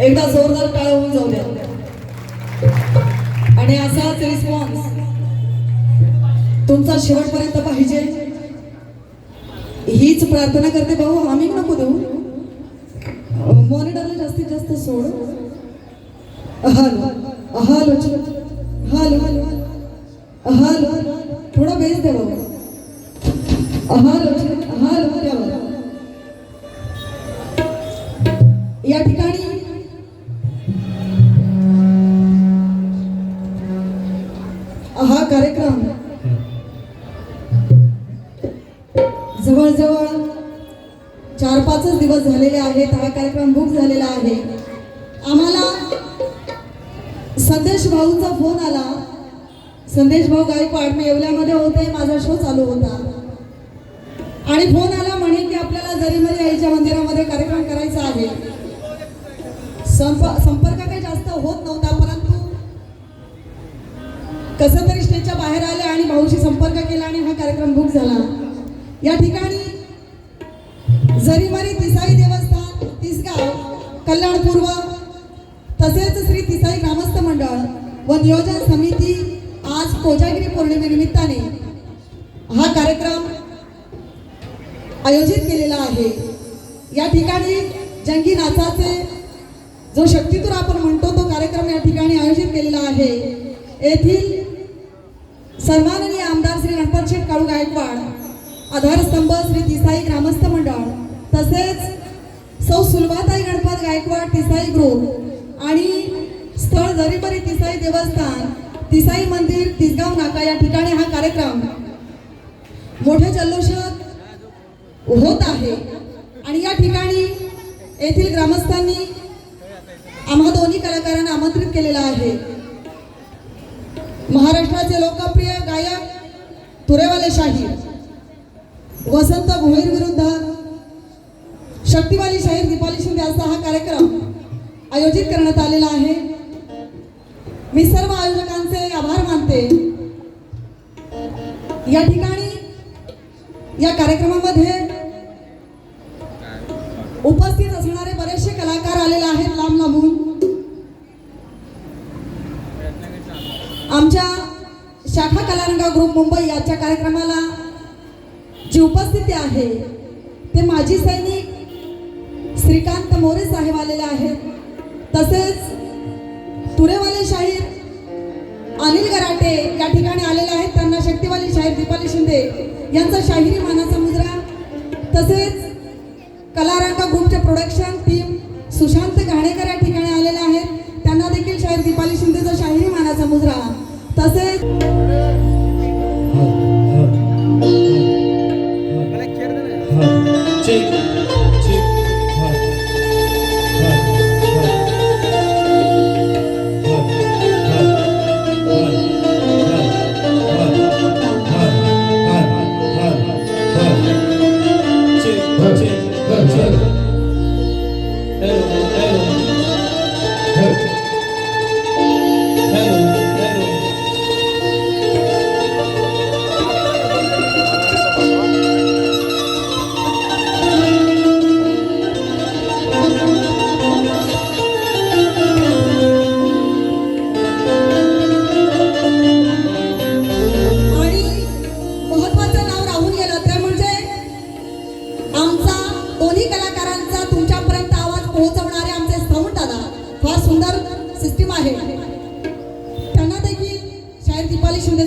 एकदा जोरदार टाळ्या होऊन जाऊ द्या. आणि असाच रिस्पॉन्स तुमचा शेवटपर्यंत पाहिजे हीच प्रार्थना करते. भाऊ आम्ही नको देऊ, मॉनिटरला जास्तीत जास्त सोड. हॅलो हॅलो हॅलो हॅलो थोडा बेस द्या भाऊ. हॅलो हॅलो द्या. या ठिकाणी हा कार्यक्रम जवळजवळ 4-5 दिवस झालेले आहेत. हा कार्यक्रम बुक झालेला आहे. आम्हाला संदेश भाऊचा फोन आला. संदेश भाऊ गायकवाड मी येवल्यामध्ये होते, माझा शो चालू होता आणि फोन आला म्हणे की आपल्याला जरीमरी आईच्या मंदिरामध्ये कार्यक्रम करायचा आहे. संपर्क काही जास्त होत नव्हता, परंतु कसं तरी स्टेजच्या बाहेर आले आणि भाऊशी संपर्क केला आणि हा कार्यक्रम बुक झाला. या ठिकाणी जरीमरी तिसाई देवस्थान, तिसगाव, कल्याण पूर्व तसेच श्री तिसाई ग्रामस्थ मंडळ व नियोजन समिती आज कोजागिरी पौर्णिमेनिमित्ताने हा कार्यक्रम आयोजित केलेला आहे. या ठिकाणी जंगी नाचाचे जो शक्तीतूर आपण म्हणतो तो कार्यक्रम या ठिकाणी आयोजित केलेला आहे. येथील सन्माननीय आमदार श्री गणपत शेठ काळू गायकवाड, आधारस्तंभ श्री तिसाई ग्रामस्थ मंडळ तसेच सौ सुलभाताई गणपत गायकवाड तिसाई ग्रुप आणि स्थळ जरीमरी तिसाई देवस्थान, तिसाई मंदिर, तिसगाव नाका या ठिकाणी हा कार्यक्रम मोठ्या जल्लोषात होत आहे. आणि या ठिकाणी येथील ग्रामस्थांनी आम्हा दोन्ही कलाकारांना आमंत्रित केलेला आहे. महाराष्ट्राचे लोकप्रिय गायक तुरेवाले शाहीर वसंत भोईर विरुद्ध शक्तिवाली शाहीर दीपाली शिंदे असा हा कार्यक्रम आयोजित करण्यात आलेला आहे. मी सर्व आयोजकांचे आभार मानते. या ठिकाणी या कार्यक्रमामध्ये उपस्थित असणारे बरेचसे कलाकार आलेले आहेत लांब लांबून. आमच्या शाखा कलारंगा ग्रुप मुंबई याच्या कार्यक्रमाला जी उपस्थिती आहे ते माजी सैनिक श्रीकांत मोरे साहेब आलेले आहेत. तसेच तुरेवाले शाहीर अनिल गराटे या ठिकाणी आलेले आहेत. त्यांना शक्तिवाली शाहीर दीपाली शिंदे यांचा शाहिरी मानाचा मुजरा, तसेच कलारंगा ग्रुपचे प्रोडक्शन टीम सुशांत घाणेकर या ठिकाणी आलेले आहेत. त्यांना देखील शाहीर दीपाली शिंदेचा शाहिरी मानाचा मुजरा, तसेच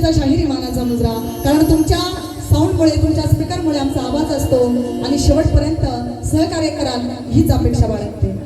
शाहिरी मानाचा मुजरा, कारण तुमच्या साऊंडमुळे तुमच्या स्पीकरमुळे आमचा आवाज असतो आणि शेवटपर्यंत सहकार्य कराल हीच अपेक्षा बाळगते.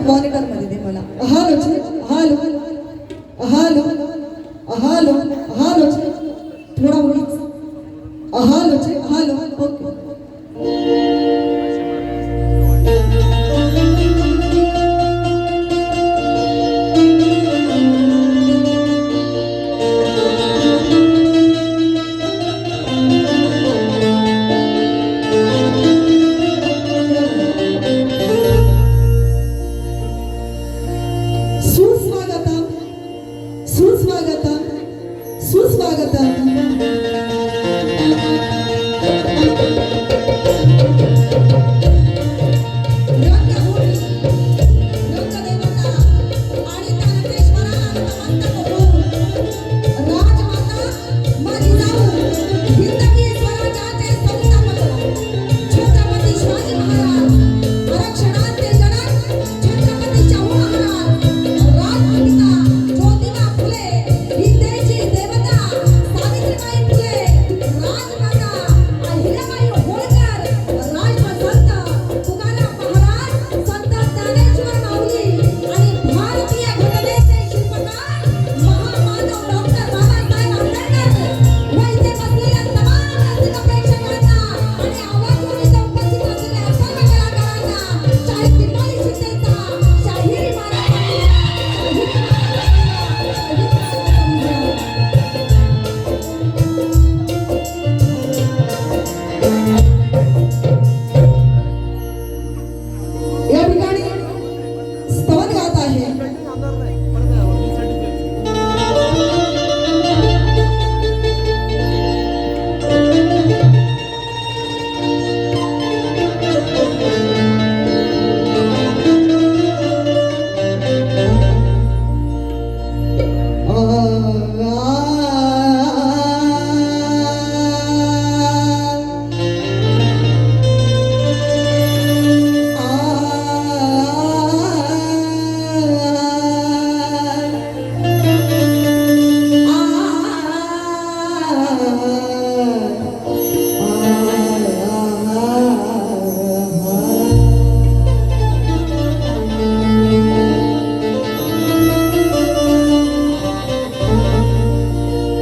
मॉनिटर मध्ये दे मला. Hello hello hello hello hello थोडा उडीच हालो हालो ओके. सुस्वागतम सुस्वागतम सुस्वागतम. रंगभूमी रंगदेवता आणि तारकेश्वराला नमस्कार करून राजमाता माझी जाऊ हिंदवी स्वराज्याचे संस्थापक छत्रपती शिवाजी महाराज आरक्षणाचे जनक छत्रपती शाहू महाराज राजमाता ज्योतिबा फुले विद्येची देवता सावित्रीबाई फुले राजमाता अहिल्याबाई होळकर राजसंत तुकाराम महाराज संत ज्ञानेश्वर माऊली आणि भारतीय घटनेचे शिल्पकार महामानव डॉक्टर बाबासाहेब आंबेडकर व इथे बसलेल्या तमाम रसिक प्रेक्षकांना आणि आवाजवर इथे उपस्थित असलेल्या सर्व कलाकारांना शाहीर पिंपळी शिंदेचा शाहिरी मारा या ठिकाणी स्तवन गात आहे.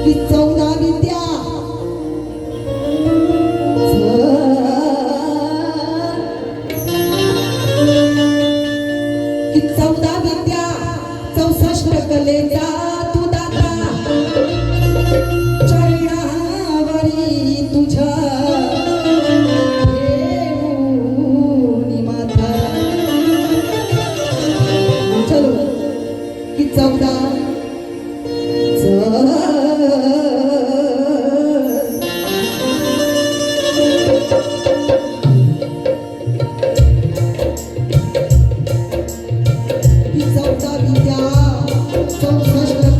की 14 विद्या की 14 विद्या 64 कलेचा तू दाता चरणावरी तुझ्या ठेवूनी माथा. चलो की 14 विद्या 64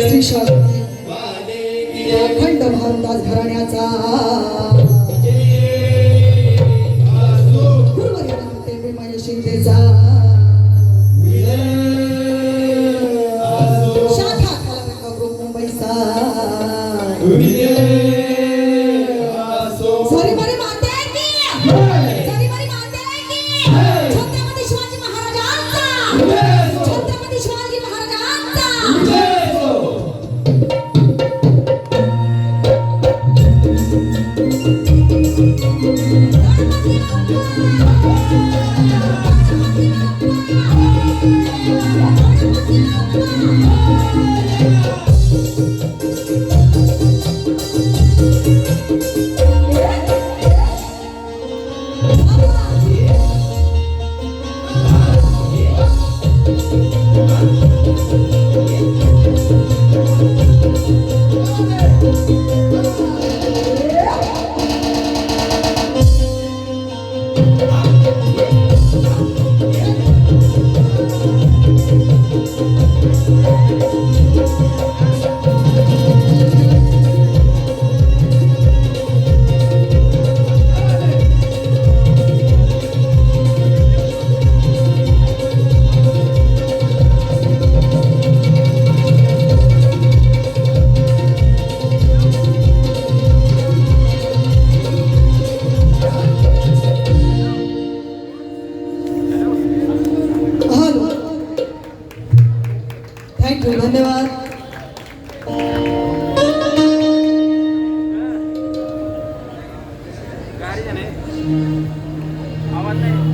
श्री शक्ती अखंड भारतास घराण्याचा पूर्वग्रंथे विमय शिंदेचा शाखा कलावंत ग्रुप मुंबईचा सॉरी बरी माते की सॉरी बरी माते की छत्रपती शिवाजी महाराजांचा छत्रपती शिवाजी महाराजांचा थँक्यू धन्यवाद. आवाज नाही.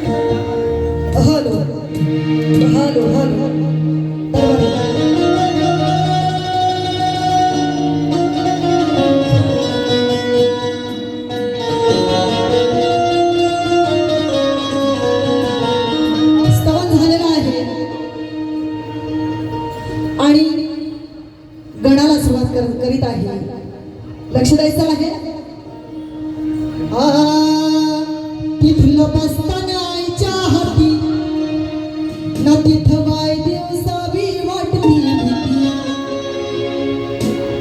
हॅलो हॅलो हॅलो स्तवन झालेलं आहे आणि गणाला सुरुवात करीत आहे. लक्ष द्यायचं आहे. तिथलं बसताना आईच्या हाती ना तिथं बाय दिवसावी वाटती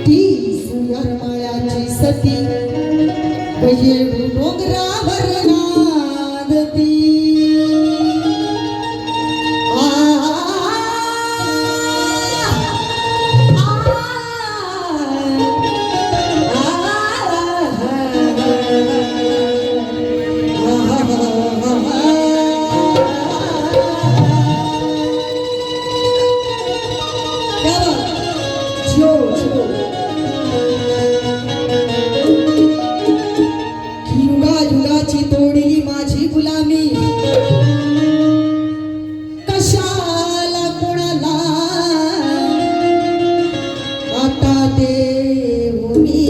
ती सुयार माळ्याची सती येऊ डोंगरावर नांदती. युगाची तोडली माझी गुलामी कशाला कोणाला आता देऊ मी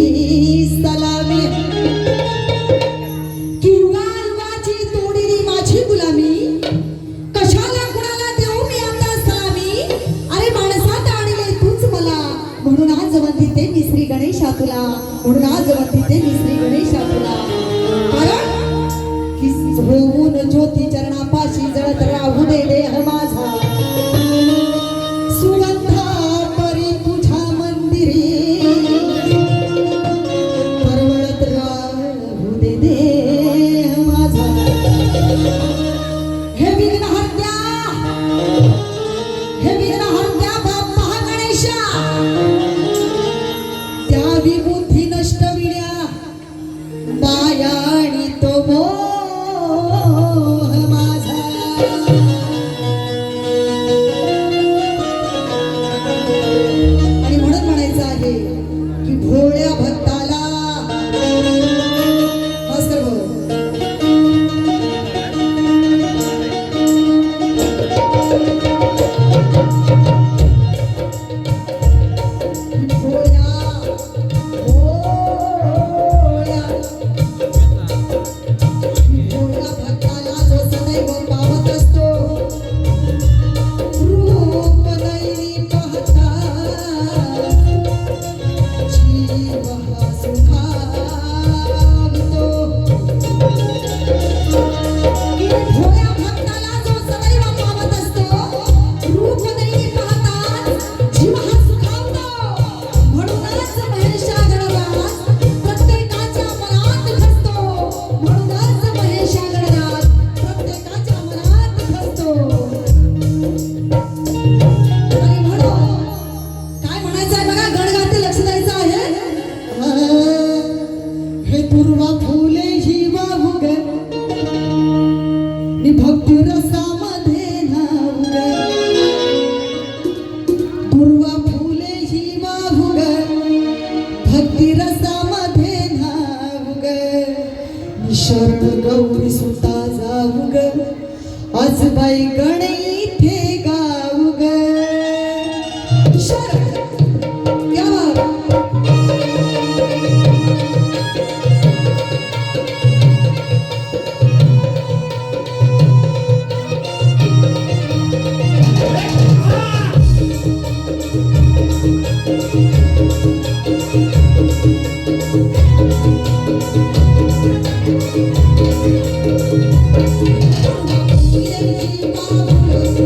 सलामी. युगाची तोडली माझी गुलामी कशाला कोणाला देऊ मी आता सलामी. अरे माणसात आणले तूच मला म्हणून आज वंदिते मी श्री गणेशा तुला. म्हणून आज वंदिते मी श्री गणेशा तुला. होऊन ज्योती चरणापाशी जळत राहू दे देह माझा सुगंधा परी तुझ्या मंदिरी परवळत राहू दे देह माझा. हे विघ्नहर्त्या बाप्पा गणेशा त्या विबुद्धी नष्ट विड्या माया आणि तो मोह माझा. आणि म्हणून म्हणायचं आहे की भोळ्या भक्ताला भास्कर भाऊ शरण गौरी सुता जाऊ ग आज बाई गणे इथे गाऊ ग. शरण Thank you.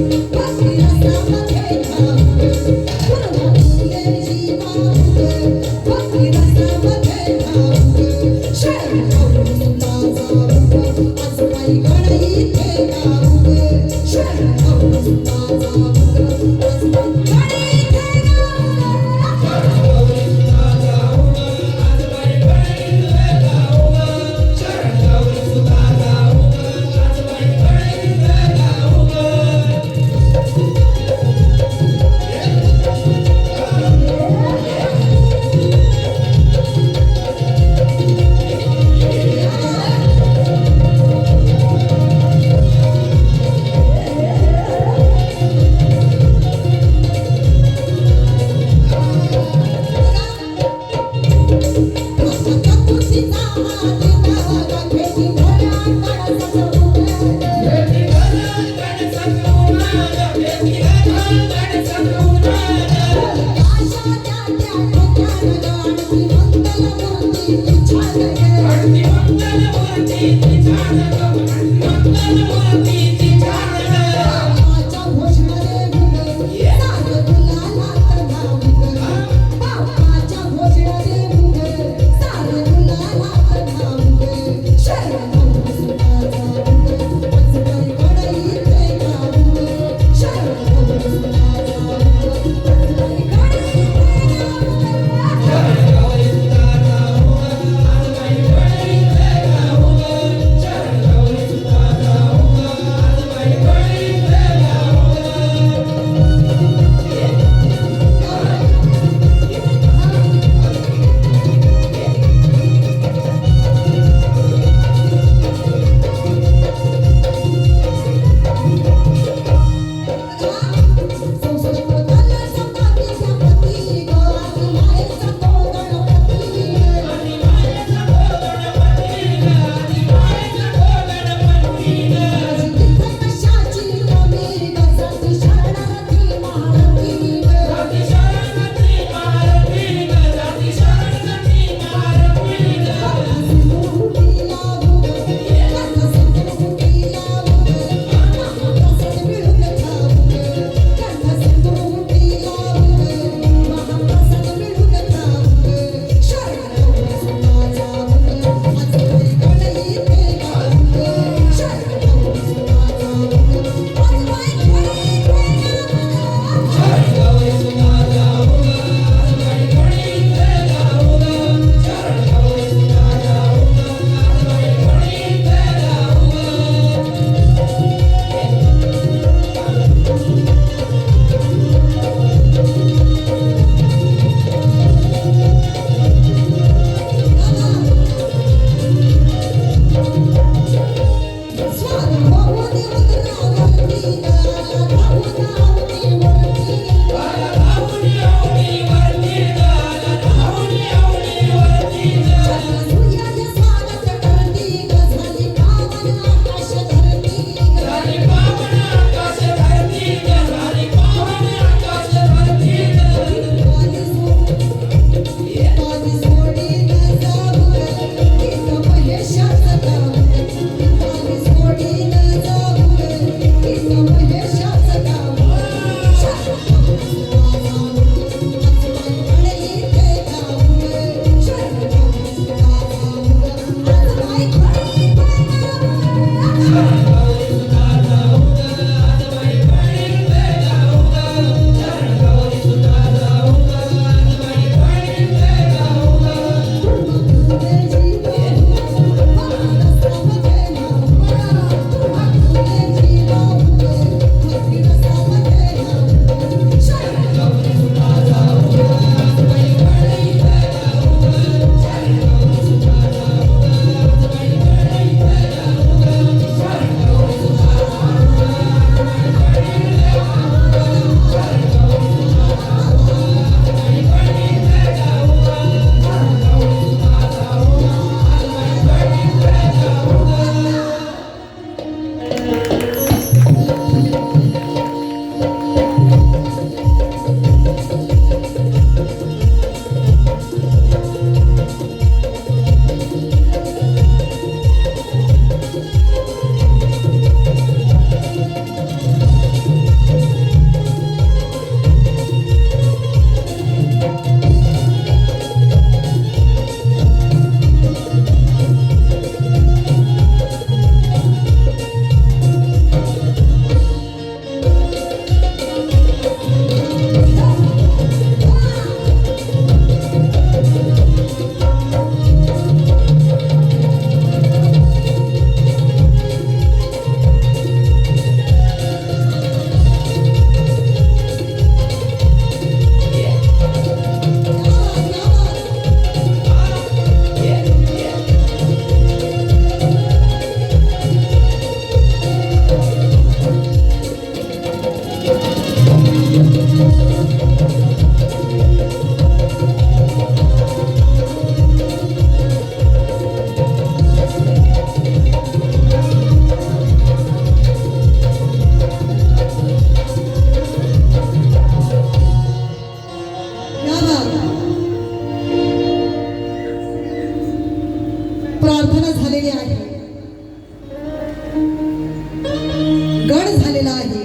घड झालेला आहे.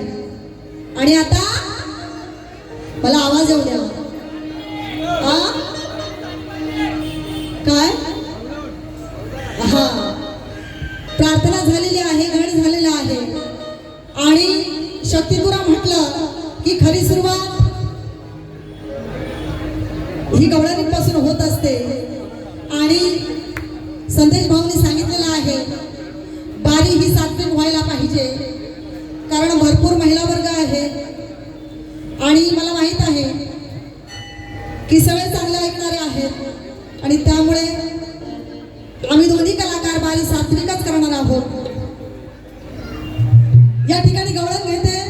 आणि आता मला आवाज येऊ द्या. काय हा प्रार्थना झालेली आहे, घड झालेला आहे. आणि शक्तिपुरा म्हटलं की खरी सुरुवात ही गवळणीपासून होत असते. आणि संदेश भाऊंनी सांगितलेलं आहे बारी ही सात्विक व्हायला पाहिजे, कारण भरपूर महिला वर्ग आहे. आणि मला माहित आहे की सगळे चांगले ऐकणारे आहेत. आणि त्यामुळे आम्ही दोन्ही कलाकार बारी सात्विकच करणार आहोत. या ठिकाणी गवळण घेते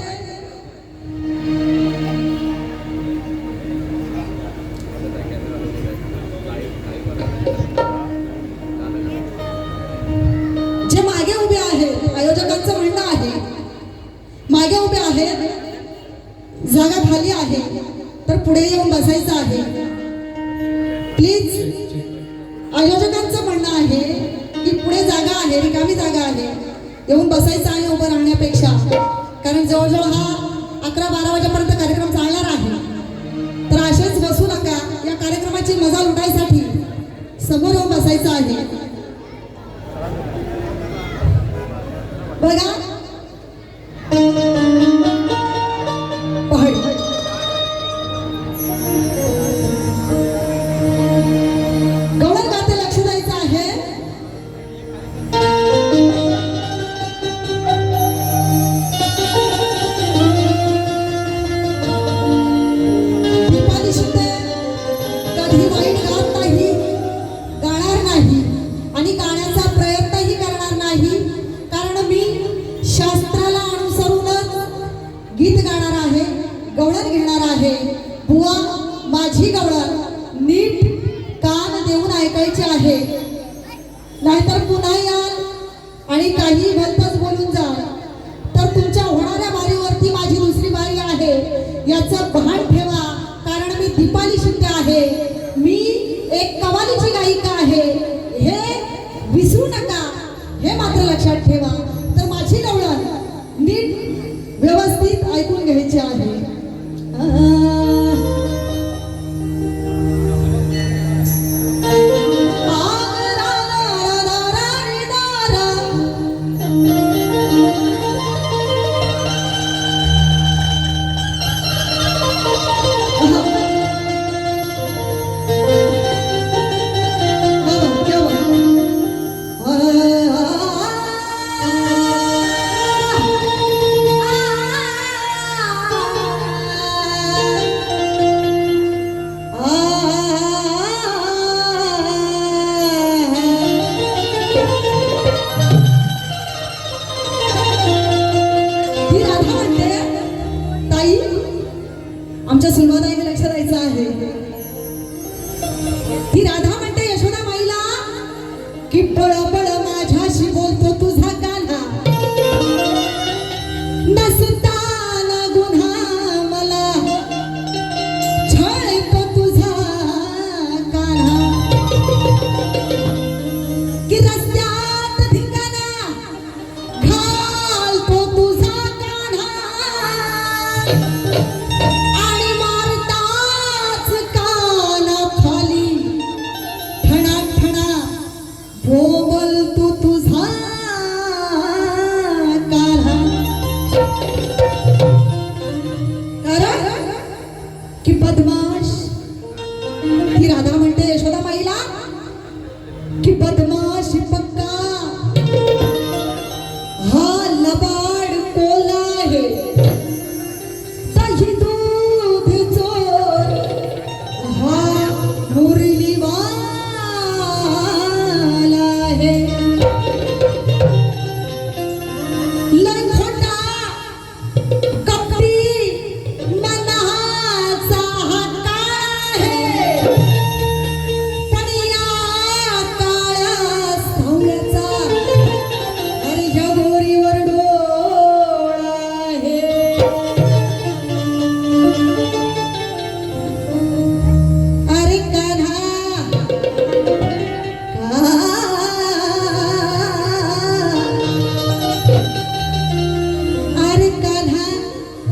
जे मागे उभे आहेत. आयोजकांचं म्हणणं आहे मागे उभे आहेत, जागा खाली आहे तर पुढे येऊन बसायचं आहे. प्लीज, आयोजकांचं म्हणणं आहे की पुढे जागा आहे, रिकामी जागा आहे, येऊन बसायचं आहे उभं राहण्यापेक्षा. कारण जवळजवळ हा 11-12 वाजेपर्यंत कार्यक्रम चालणार आहे. तर असेच बसू नका. या कार्यक्रमाची मजा लुटायसाठी समोर येऊन बसायचं आहे. बघा पहाडी गवळण गाते, लक्ष द्यायचं आहे. दीपाली शिंदे कधी वाईट गात नाही, गाणार नाही आणि गाण्याचा प्रयत्नही करणार नाही. कारण मी शास्त्राला अनुसरूनच गीत गाणार आहे, गवळण घेणार आहे. बुवा माझी गवळण नीट कान देऊन ऐकायची आहे, नाहीतर पुन्हा याल आणि काही भलतंच बोलून जाल तर तुमच्या होणाऱ्या बारीवरती माझी दुसरी बारी आहे याचं भान ठेवा. कारण मी दीपाली शिंदे आहे, मी एक कव्वालीची गायिका आहे, हे विसरू नका, हे मात्र लक्षात ठेवा. तर माझी गवळण नीट व्यवस्थित ऐकून घ्यायची आहे. आमच्या सुनवाताईने लक्ष द्यायचं आहे. ती राधा म्हणते यशोदा माईला की पळ पळ माझ्याशी बोलतो तुझा कान्हा, नसताना गुन्हा मला छळतो तुझा कान्हा. की रस्त्यात धिंगाणा घालतो तुझा कान्हा आणि मारता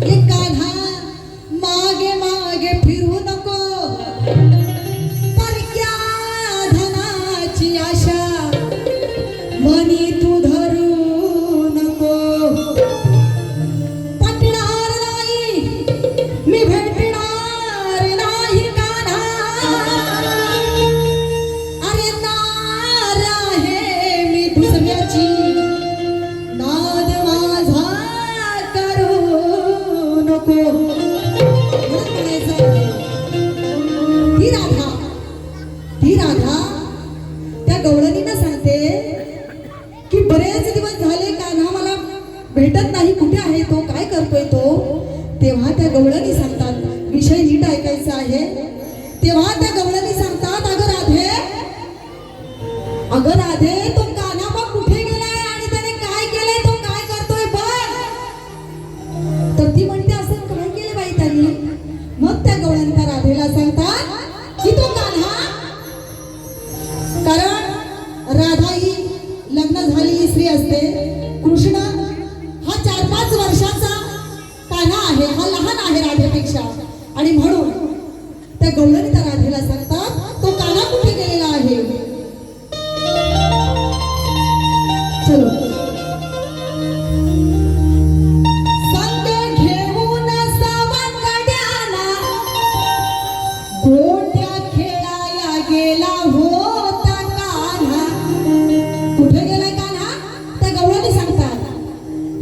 ये कान्हा मागे मागे फिरू नको, परक्या धनाची आशा मनी तू धरू नको. पटणार नाही मी भेटणार नाही कान्हा, अरे नार आहे मी दुसऱ्याची, नाद माझा करू नको. ती राधा त्या गवळणींना सांगते की बरेच दिवस झाले कान्हा मला भेटत नाही, कुठे आहे तो, काय करतोय तो. तेव्हा त्या गवळणी सांगतात, विषय नीट ऐकायचा आहे. तेव्हा त्या गवळणी सांगतात, अगं राधे तो कान्हा बघ कुठे गेलाय आणि त्याने काय केलंय, तो काय करतोय बघ. तर ती म्हणते असं काय केलं बाई त्यांनी. मग त्या गवळणी त्या राधेला सांगतात की तो कान्हा, कारण राधा ही लग्न झालेली स्त्री असते, कृष्ण हा 4-5 वर्षाचा कान्हा आहे, हा लहान आहे राधेपेक्षा. आणि म्हणून त्या गवळणी त्या राधेला सांगतात तो कान्हा कुठे गेलेला आहे. चलो संग घेऊन सावंगड्याला गोट्या खेळाया गेला होता कान्हा. कुठे गेलाय कान्हा, त्या गवळणी सांगतात.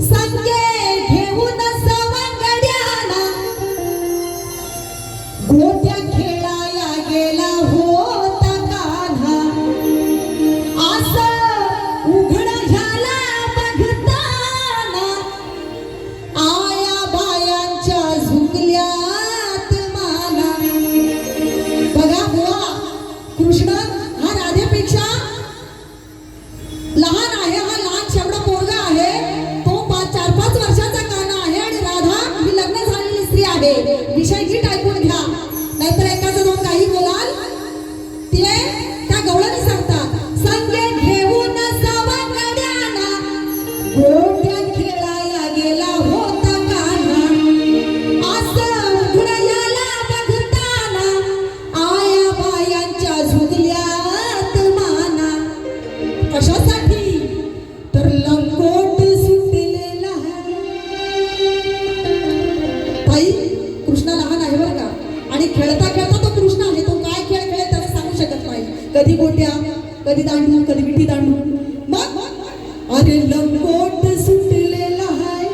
संगे घेऊन सावंगड्याला गोट्या खेळाया गेला होता कान्हा. असं उघड झाला बघताना आया बायांच्या झुकल्यात माना. बघा बुवा, कृष्ण हा राधेपेक्षा लहान आहे, हा लहान शेवढा पोरगा आहे, तो 4-5 वर्षाचा कान्हा आहे आणि राधा ही लग्न झालेली स्त्री आहे. विषय नीट ऐकून घ्या, नाहीतर एकाचं दोन काही बोलाल. ते त्या गवळणी सांगतात, संगे घेऊन सावंगड्याला गोट्या खेळाया गेला होता कान्हा. असं उघडयाला बघताना आया बायांच्या झुकल्यात माना. कशासाठी, तर लंगोट सुटलेला. ताई, कृष्ण लहान आहे बरं का, आणि खेळता खेळता तो कृष्ण आहे, तो काय खेळ खेळेल त्याला सांगू शकत नाही. कधी गोट्या, कधी दांडू, कधी विठी दांडू. मग अरे लंगोट सुटलेला आहे,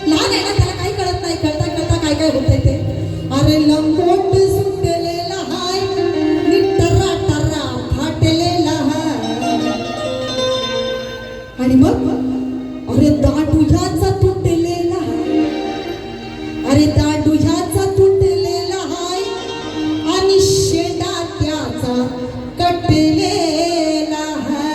लहान आहे ना, त्याला काही कळत नाही खेळता खेळता काय काय होतंय ते. अरे लंगोट सुटलेला आहे, टर्रा टर्रा फाटलेला आहे. आणि मग अरे दांडू ह्याचा तुटलेला आहे, अरे दांडू ह्याचा तुटलेला आहे आणि शेंडा त्याचा कटलेला आहे.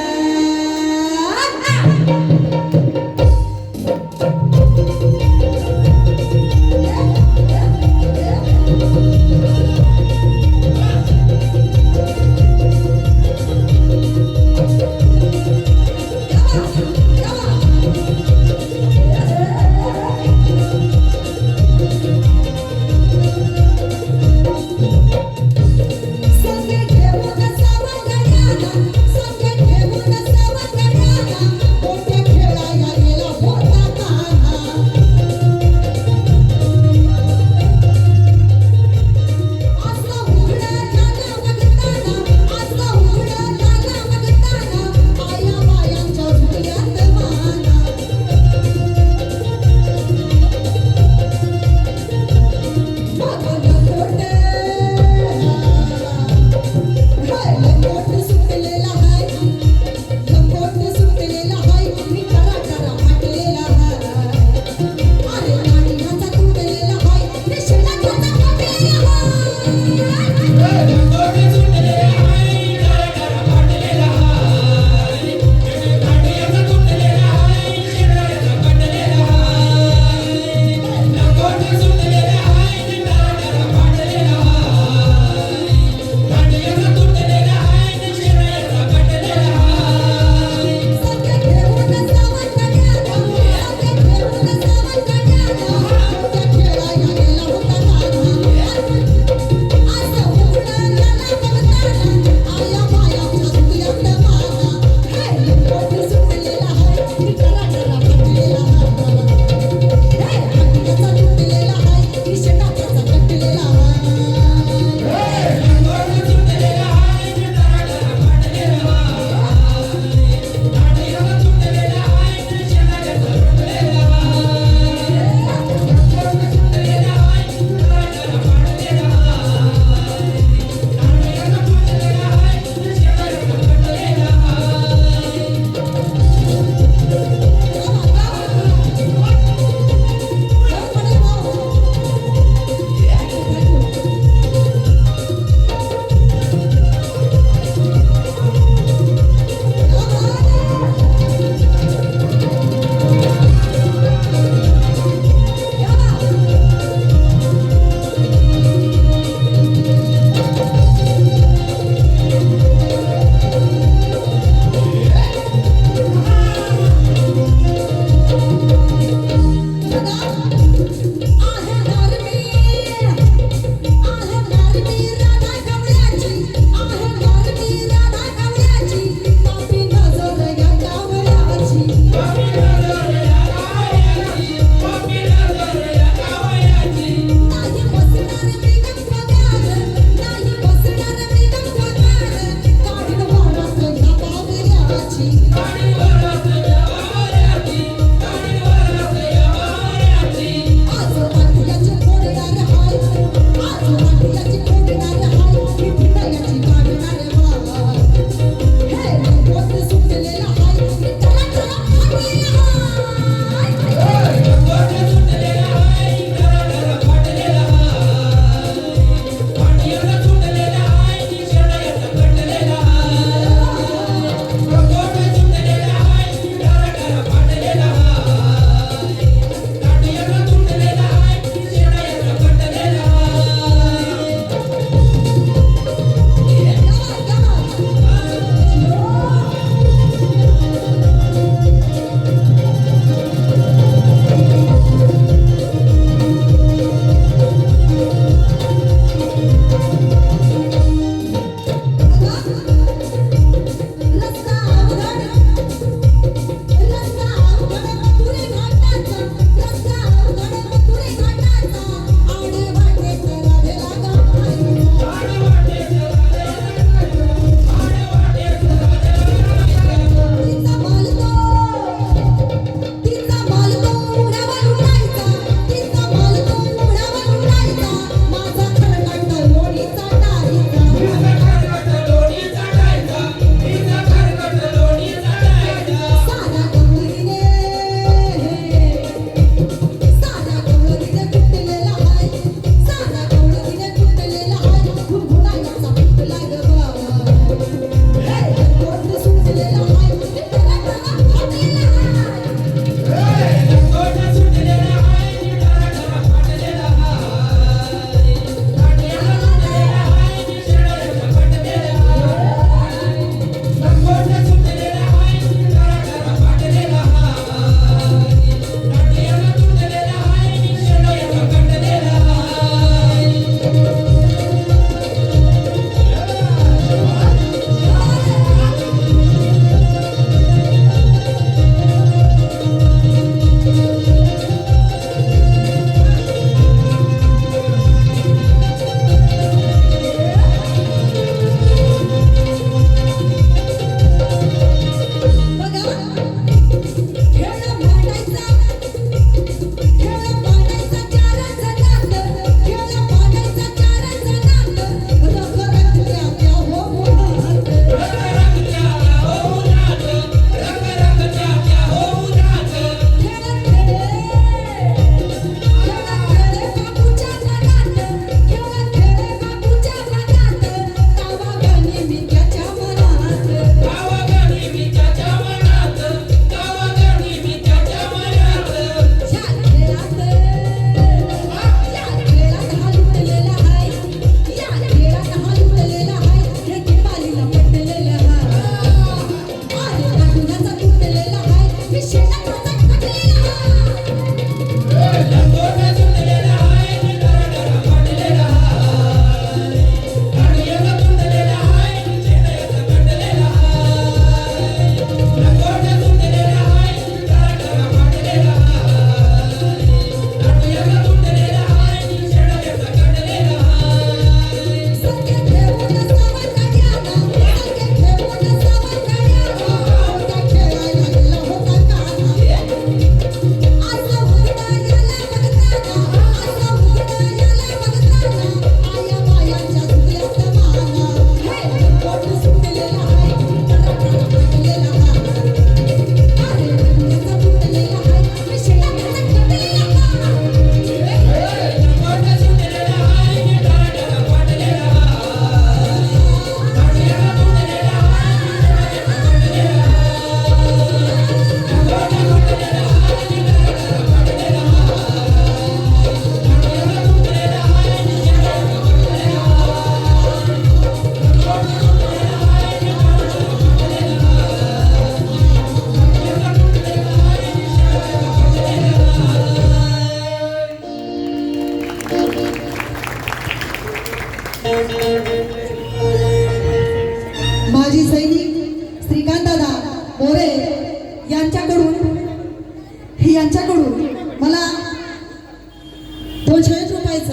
₹201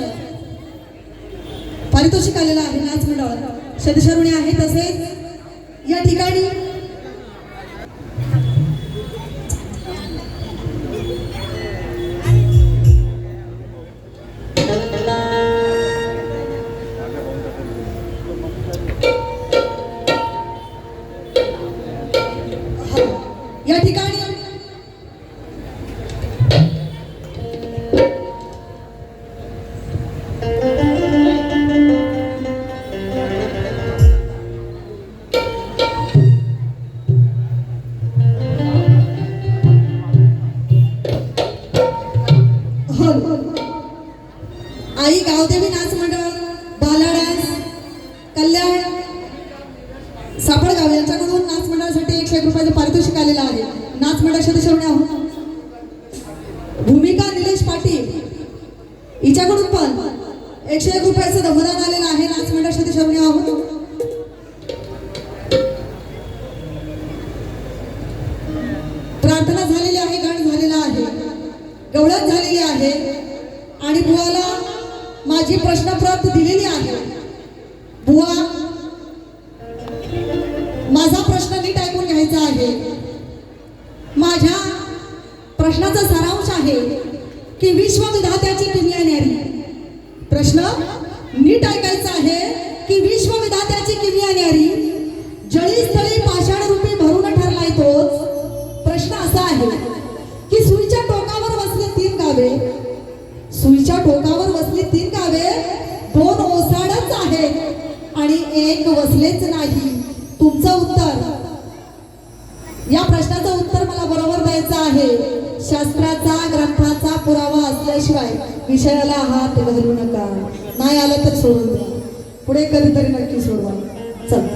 पारितोषिक आलेलं आहे. नाच मंडळ सदस्यरुणी आहे. तसेच या ठिकाणी या ठिकाणी आई गावदेवी नाच मंडळ, बाला डान्स, कल्याण सापडगाव यांच्याकडून नाच मंडळासाठी ₹101 पारितोषिक आलेलं आहे. नाच मंडळ सदस्य आहोत. भूमिका निलेश पाटील हिच्याकडून पण ₹101 धमदान आलेलं आहे. नाच मंडळ सदस्य आहोत. प्रार्थना झालेली आहे, गाण झालेला आहे, गवळण झालेली आहे आणि बुवाला माझी प्रश्नप्रत दिलेली आहे. बुवा, माझा प्रश्न नीट ऐकून घ्यायचा आहे. माझ्या प्रश्नाचा सारांश आहे की विश्वविधात्याची किमया न्यारी. प्रश्न नीट ऐकायचा आहे की विश्वविधात्याची किमया न्यारी जळी स्थळी पाषाण रूपी भरून ठरलाय तोच. प्रश्न असा आहे की सुईच्या टोकावर बसले 3 गावे, सुईच्या टोकावर बसली 3 गावे, 2 ओसाडच आहेत आणि 1 वसलेच नाही. तुमचं उत्तर, या प्रश्नाचं उत्तर मला बरोबर द्यायचं आहे. शास्त्राचा ग्रंथाचा पुरावा असल्याशिवाय विषयाला हात घालू नका. नाही आलं तर सोडून द्या, पुढे कधीतरी नक्की सोडवा. चल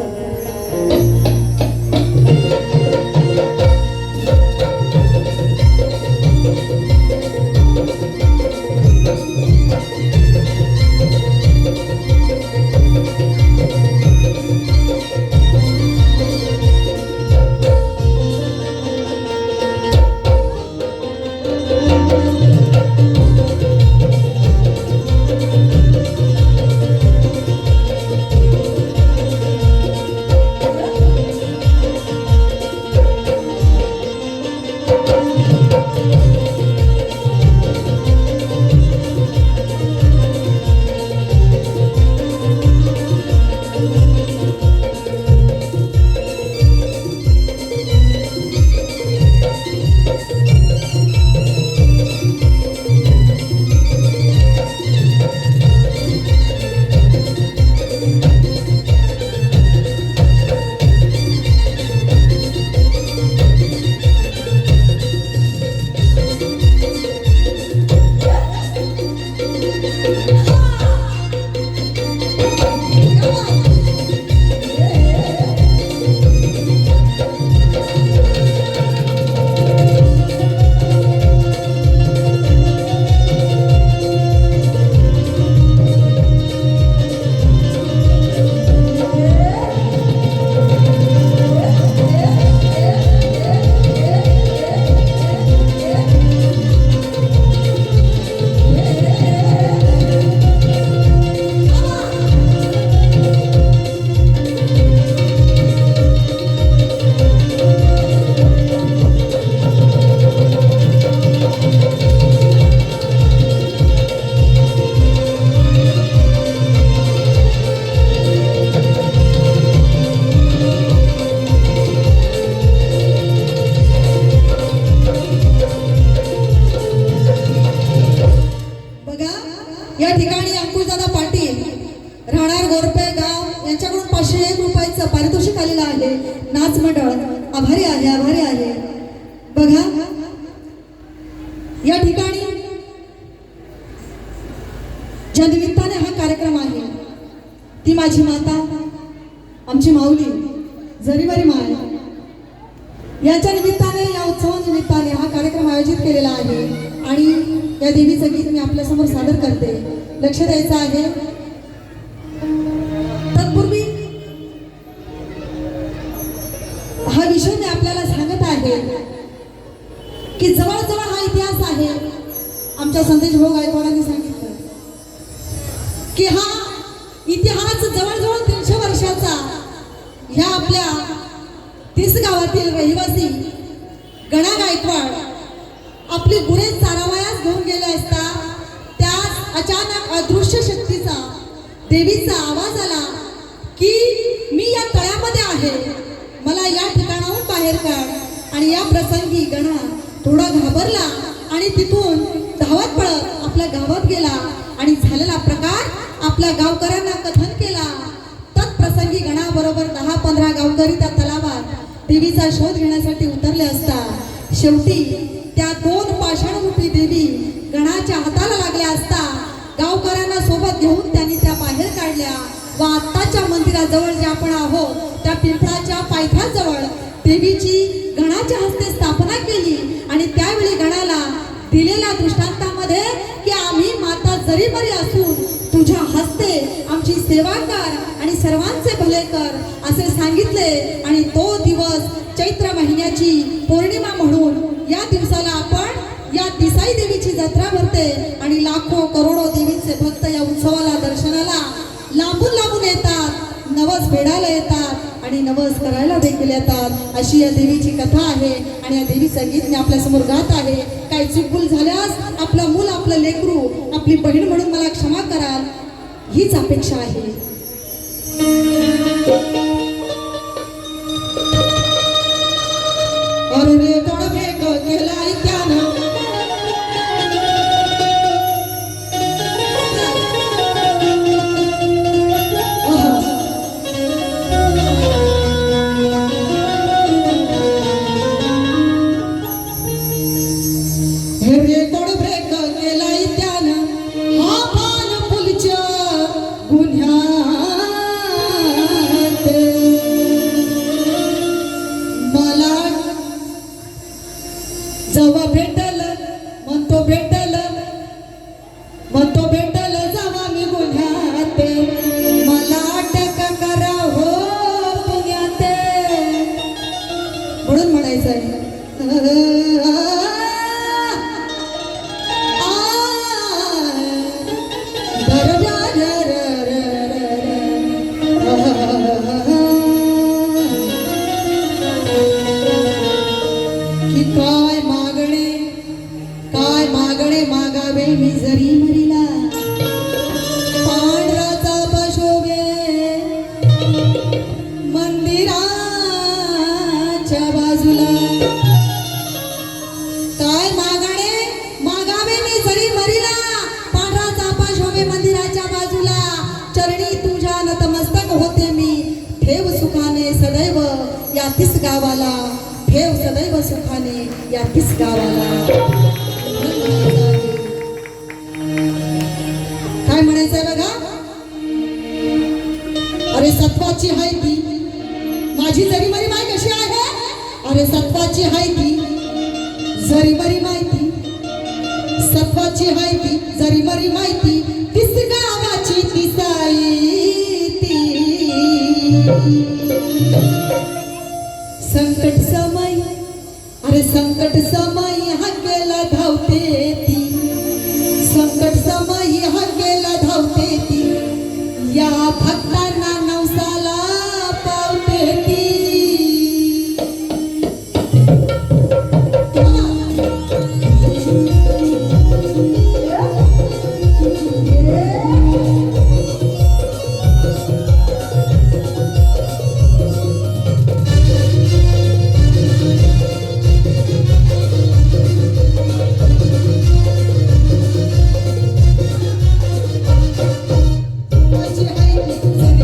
नाच मंडळ आभारी आहे. बघा या ठिकाणी ज्या निमित्ताने हा कार्यक्रम आहे ती माझी माता, आमची माऊली जरीवारी माय यांच्या निमित्ताने, या उत्सवानिमित्ताने हा कार्यक्रम आयोजित केलेला आहे आणि या देवीचं गीत मी आपल्या समोर सादर करते. लक्ष द्यायचं आहे. तत्पूर्वी हा विषय मी आपल्याला सांगत आहे की जवळजवळ हा इतिहास आहे. आमच्या संदेश भाऊ गायकवाडांनी सांगितलं की हा इतिहास जवळजवळ 300 वर्षाचा ह्या आपल्या तीस गावातील रहिवासी गणा गायकवाड आपली गुरे चारावयास घेऊन गेले असता त्यास अचानक अदृश्य शक्तीचा देवीचा आवाज आला की मी या तळ्यामध्ये आहे, मला या ठिकाणाहून बाहेर काढ. आणि या प्रसंगी गणा थोडा घाबरला आणि तिथून धावत पळत आपल्या गावात गेला आणि झालेला प्रकार आपल्या गावकऱ्यांना कथन केला. तत्प्रसंगी गणाबरोबर 10-15 गावकरी त्या तलावात देवीचा शोध घेण्यासाठी उतरले असता शेवटी त्या 2 पाषाणरूपी देवी गणाच्या हाताला लागल्या असता गावकऱ्यांना सोबत घेऊन त्यांनी त्या बाहेर काढल्या व आत्ताच्या मंदिराजवळ जे आपण आहोत त्या पिंपळाच्या पायथ्याजवळ देवीची गणाच्या हस्ते स्थापना केली. आणि त्यावेळी गणाला दिलेल्या दृष्टांतामध्ये की आम्ही माता जरी बरी असून तुझ्या हस्ते आमची सेवा कर आणि सर्वांचे भले कर असे सांगितले. आणि तो दिवस चैत्र महिन्याची पौर्णिमा म्हणून या दिवसाला आपण या दिसाई देवीची जत्रा भरते आणि लाखो करोडो देवीचे भक्त या उत्सवाला दर्शनाला लांबून लांबून येतात, नवस फेडायला येतात आणि नवस करायला देखील येतात. अशी या देवीची कथा आहे आणि या देवीचं गीत मी आपल्यासमोर गात आहे. काही चूकभूल झाल्यास आपलं मूल, आपलं लेकरू, आपली बहीण म्हणून मला क्षमा कराल हीच अपेक्षा आहे. अरे रे कोण भेट केलाय त्यानं जवा भेटल म्हणतो भेटल जवा मी गुन्ह्यात मला अटक करा हो पुण्यात म्हणून म्हणायचं आहे. मागावे मी जरी मरीला पांढराचा पशोबे मंदिराच्या बाजूला. काय मागावे मी जरी मरीला पांढराचा पशोबे मंदिराच्या बाजूला. चरणी तुझ्या नतमस्तक होते मी, ठेव सुखाने सदैव या 30 गावाला, ठेव सदैव सुखाने या 30 गावाला. काय म्हणायचंय बघा. अरे सत्वाची हाय ती माझी जरी मरी माय कशी आहे. अरे सत्वाची हाय ती जरी मरी माहिती, सत्वाची हाय ती जरी मरी माहिती, 30 गावाची तिसाई ती. संकट समय, अरे संकट समय हाकेला धावते ती, संकट समय हाकेला धावते ती, या भक्तांना नवसाला पावते ती. माझी आई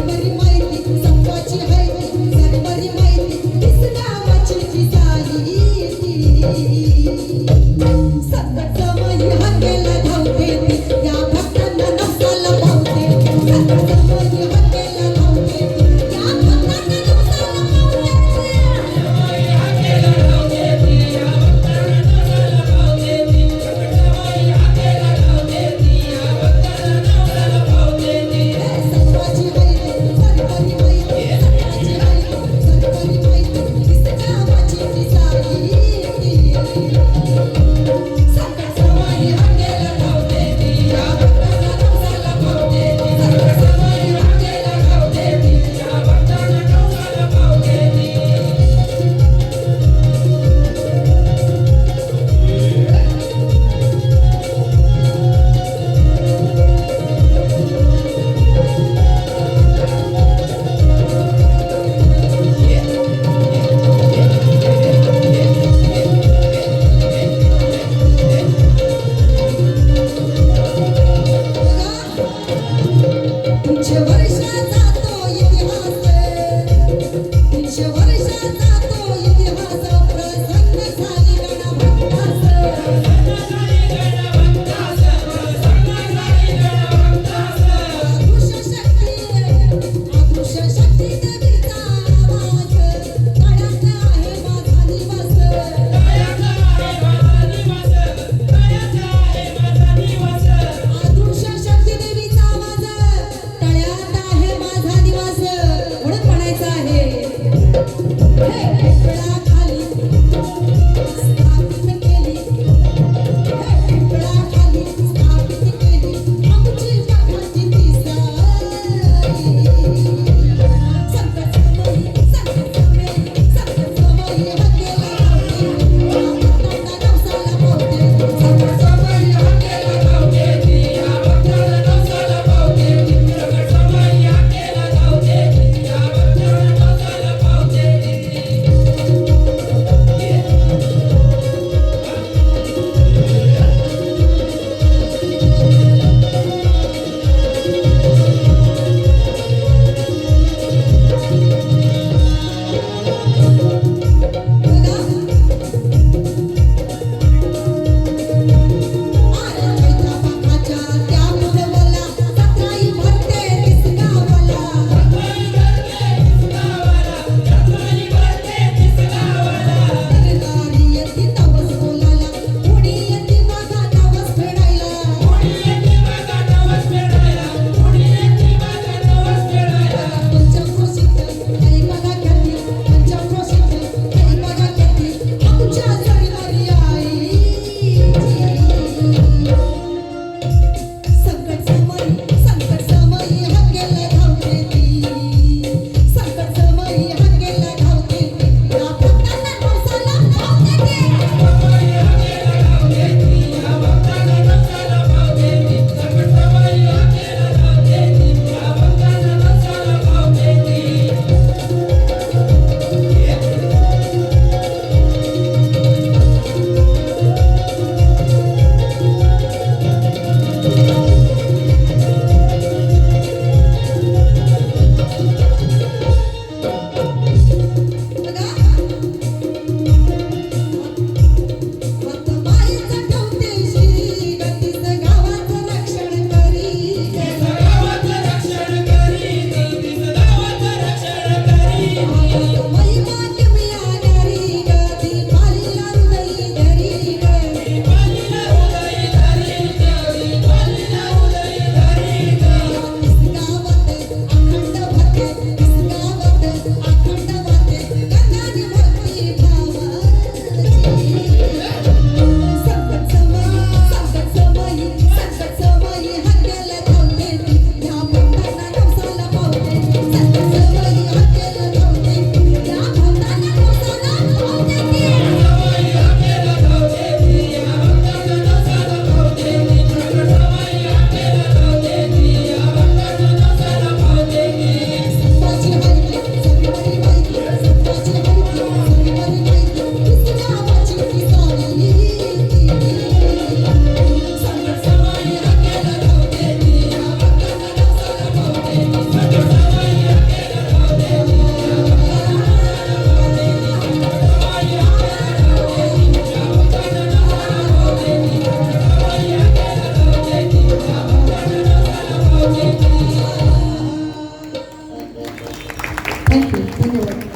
थँक्यू, धन्यवाद.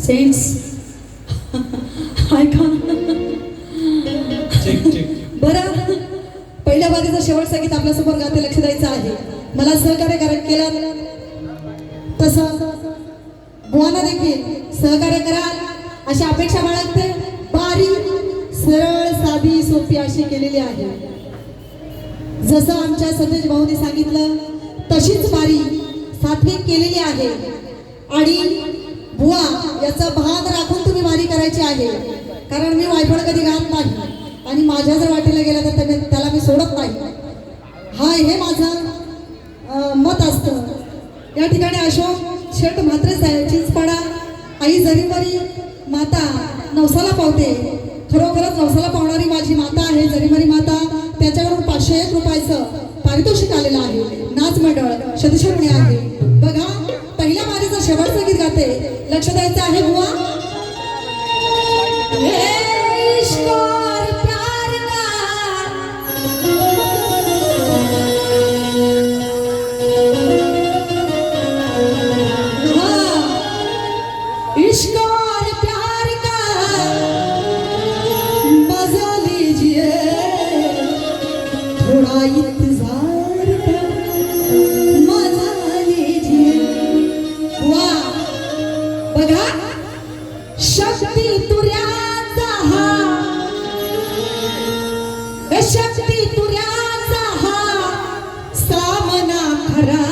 सेंट्स ऐका बरं, पहिल्या बारीचं शेवट संगीत आपल्या समोर गाते, लक्ष द्यायचं आहे. मला सहकार्य केलं तसं बुवांना देखील सहकार्य कराल अशी अपेक्षा बाळगते. बारी सरळ साधी सोपी अशी केलेली आहे. जसं आमच्या सतेज भाऊनी सांगितलं तशीच बारी सात्विक केलेली आहे आणि बुवा याचा भाग राखून तुम्ही वारी करायची आहे. कारण मी वायफळ कधी गात नाही आणि माझ्या जर वाटेला गेला तर त्याला मी सोडत नाही. हा हे माझं मत असतं. या ठिकाणी अशोक शेट म्हात्रे चिंचपाडा आई जरीमरी माता नवसाला पावते. खरोखरच नवसाला पावणारी माझी माता आहे जरीमरी माता. त्याच्याकडून 501 रुपयाचं पारितोषिक आलेलं आहे. नाच मंडळ सदस्यपणे आहे. बघा, पहिल्या वारीचं शेवटचं गीत गाते, लक्ष द्यायचं आहे बुवा. इश्क और प्यार का मजा लीजिए, थोड़ा इंतजार का मजा लीजिए। वाह बघा, शक्ती तुऱ्याचा हा, शक्ती तुऱ्याचा हा सामना खरा,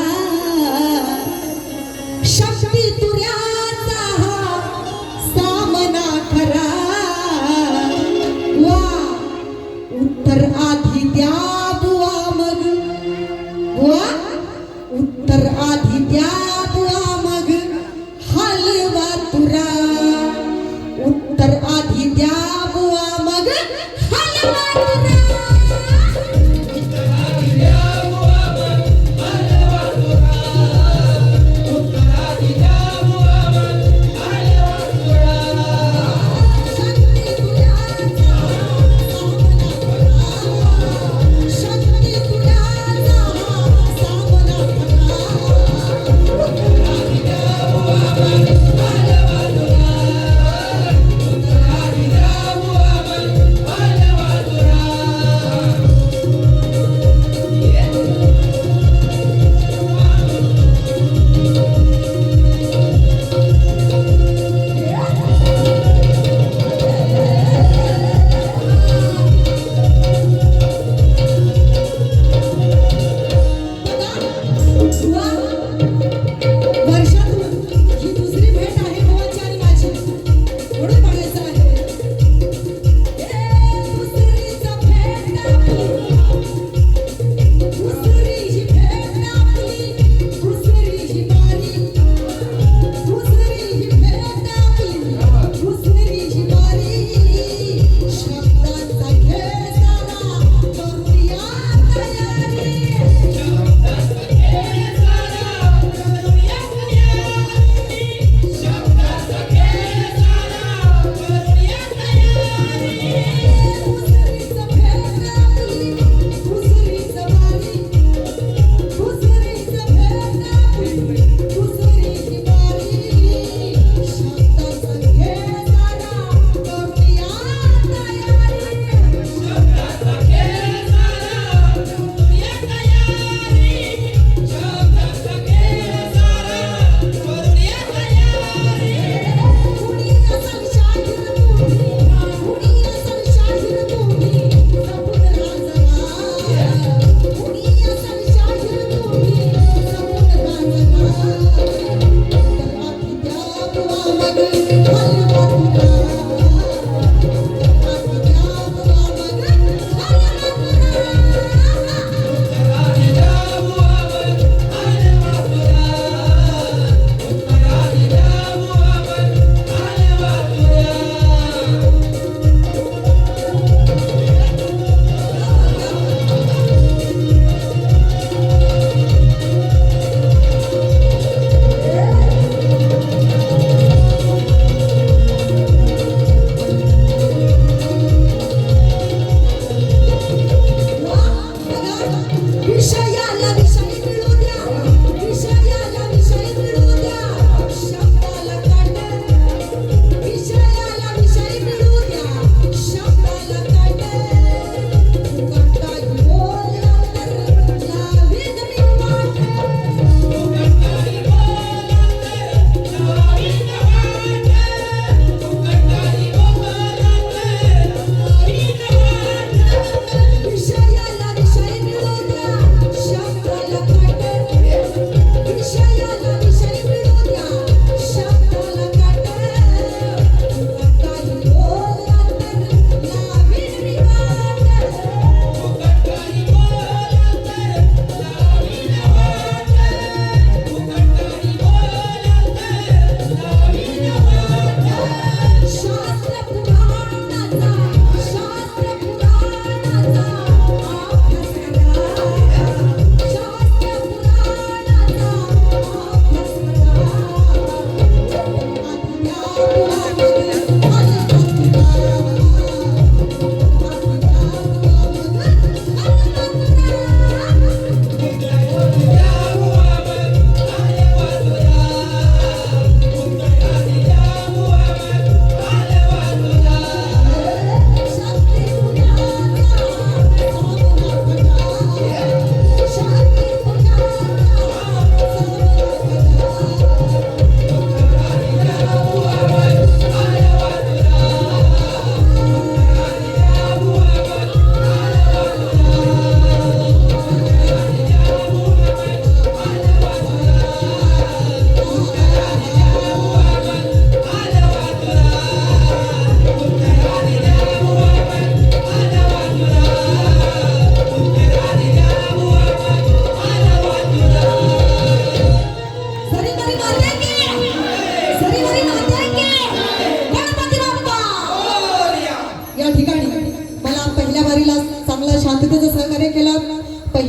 शक्ती तुऱ्याचा हा सामना खरा। वा उत्तर आधी द्या बुवा मग, वा उत्तर आधी द्या बुवा मग हलवा तुरा, उत्तर आधी द्या बुवा मग हलवा तुरा।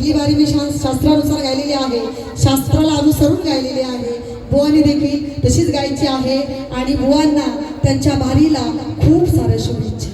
पहिली बारी मी शास्त्रानुसार गायलेली आहे, शास्त्राला अनुसरून गायलेली आहे. बुवांनी देखील तशीच गायची आहे आणि बुवांना त्यांच्या बारीला खूप साऱ्या शुभेच्छा.